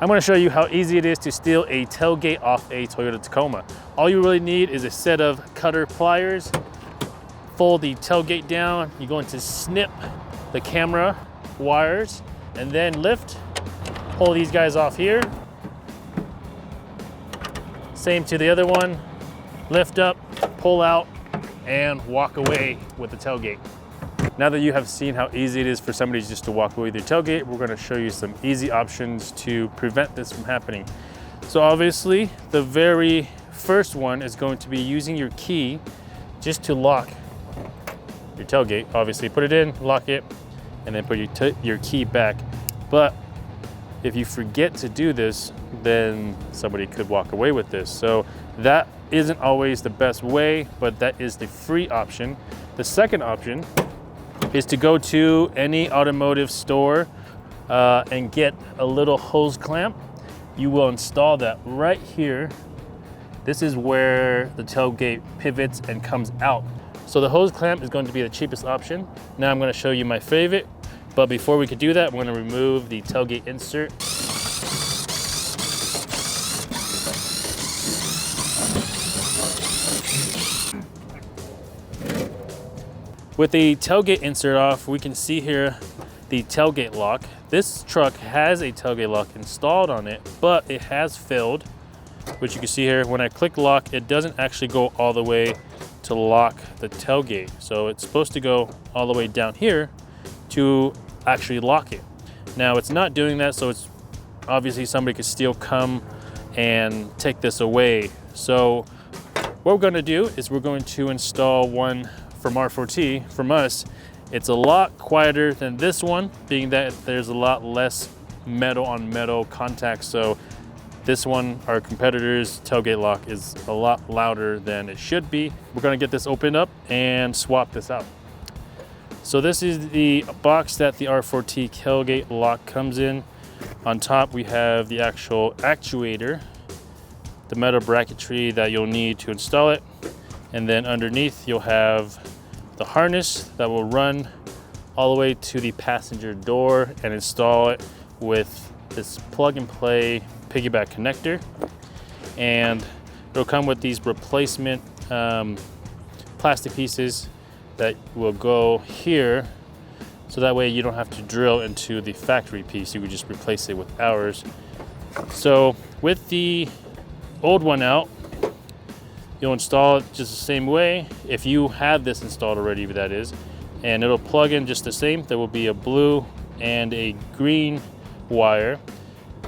I'm going to show you how easy it is to steal a tailgate off a Toyota Tacoma. All you really need is a set of cutter pliers. Fold the tailgate down. You're going to snip the camera wires and then lift. Pull these guys off here. Same to the other one. Lift up, pull out, and walk away with the tailgate. Now that you have seen how easy it is for somebody just to walk away with your tailgate, we're going to show you some easy options to prevent this from happening. So obviously, the very first one is going to be using your key just to lock your tailgate. Obviously, put it in, lock it, and then put your key back. But if you forget to do this, then somebody could walk away with this. So that isn't always the best way, but that is the free option. The second option is to go to any automotive store and get a little hose clamp. You will install that right here. This is where the tailgate pivots and comes out. So the hose clamp is going to be the cheapest option. Now I'm going to show you my favorite, but before we could do that, I'm going to remove the tailgate insert. With the tailgate insert off, we can see here the tailgate lock. This truck has a tailgate lock installed on it, but it has failed, which you can see here. When I click lock, it doesn't actually go all the way to lock the tailgate. So it's supposed to go all the way down here to actually lock it. Now it's not doing that, so it's obviously somebody could still come and take this away. So what we're going to do is we're going to install one from R4T, from us. It's a lot quieter than this one, being that there's a lot less metal on metal contact. So this one, our competitor's tailgate lock, is a lot louder than it should be. We're gonna get this opened up and swap this out. So this is the box that the R4T tailgate lock comes in. On top we have the actual actuator, the metal bracketry that you'll need to install it. And then underneath you'll have the harness that will run all the way to the passenger door and install it with this plug and play piggyback connector. And it'll come with these replacement plastic pieces that will go here. So that way you don't have to drill into the factory piece. You would just replace it with ours. So with the old one out, you'll install it just the same way, if you have this installed already, that is, and it'll plug in just the same. There will be a blue and a green wire.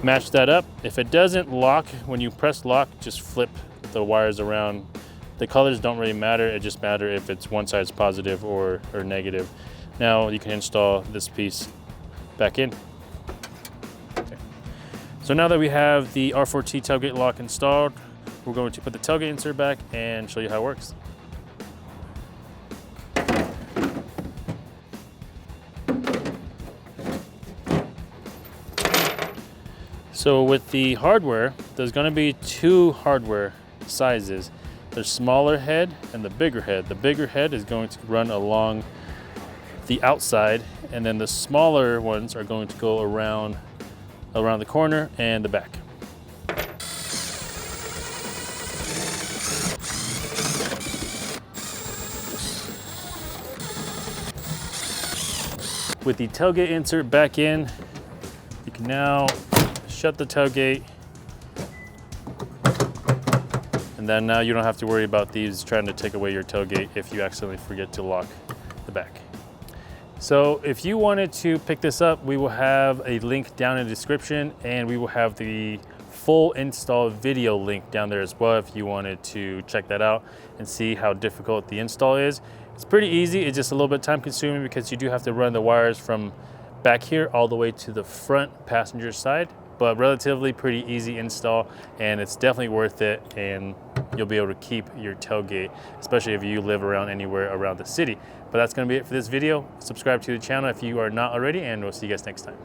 Match that up. If it doesn't lock, when you press lock, just flip the wires around. The colors don't really matter, it just matters if it's one side's positive or negative. Now you can install this piece back in. Okay. So now that we have the R4T tailgate lock installed, we're going to put the tailgate insert back and show you how it works. So with the hardware, there's going to be two hardware sizes. There's smaller head and the bigger head. The bigger head is going to run along the outside, and then the smaller ones are going to go around the corner and the back. With the tailgate insert back in, you can now shut the tailgate, and then now you don't have to worry about these trying to take away your tailgate if you accidentally forget to lock the back. So if you wanted to pick this up, we will have a link down in the description, and we will have the full install video link down there as well if you wanted to check that out and see how difficult the install is. It's pretty easy, it's just a little bit time consuming because you do have to run the wires from back here all the way to the front passenger side, but relatively pretty easy install, and it's definitely worth it, and you'll be able to keep your tailgate, especially if you live around anywhere around the city. But that's gonna be it for this video. Subscribe to the channel if you are not already, and we'll see you guys next time.